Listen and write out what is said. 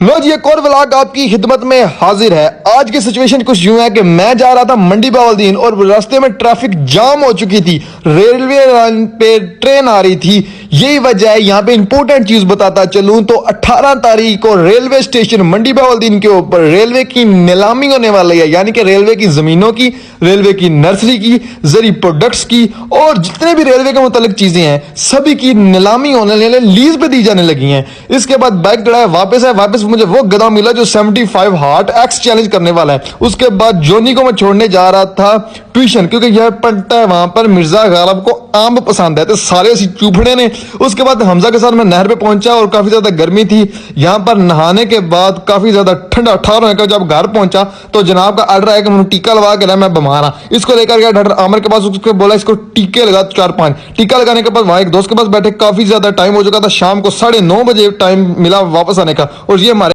लो जी, एक और व्लॉग आपकी खिदमत में हाजिर है। आज की सिचुएशन कुछ यूं है कि मैं जा रहा था मंडी बहाउद्दीन और रास्ते में ट्रैफिक जाम हो चुकी थी। रेलवे लाइन पे ट्रेन आ रही थी। यही वजह है। यहाँ पे इंपॉर्टेंट चीज बताता चलूं तो 18 तारीख को रेलवे स्टेशन मंडी बहाउद्दीन के ऊपर रेलवे की नीलामी होने वाली है, यानी कि रेलवे की जमीनों की, रेलवे की नर्सरी की, जरी प्रोडक्ट्स की और जितने भी रेलवे के मुतालिक चीजें हैं सभी की नीलामी होने वाली, लीज पे दी जाने लगी हैं। इसके बाद बाइक चढ़ाया वापस है। वापस मुझे वो गधा मिला जो 75 हार्ट एक्स चैलेंज करने वाला है। उसके बाद जोनी को मैं छोड़ने जा रहा था ट्यूशन, क्योंकि यह पढ़ता है वहां पर मिर्जा गालिब को आम पसंद है, तो सारे चूपड़े ने। उसके बाद हमजा के साथ मैं नहर पे पहुंचा और काफी ज्यादा गर्मी थी। यहां पर नहाने के बाद काफी ज्यादा ठंडा 18 का जब घर पहुंचा तो जनाब का ऑर्डर आया कि मुझे टीका लगा के रहा, मैं बीमार हाँ। इसको लेकर गया डॉक्टर आमिर के पास, उसको बोला इसको टीके लगा 4-5 टीका लगाने के बाद वहां एक दोस्त के पास बैठे। काफी ज्यादा टाइम हो चुका था, शाम को 9:30 बजे टाइम मिला वापस आने का। और ये हमारे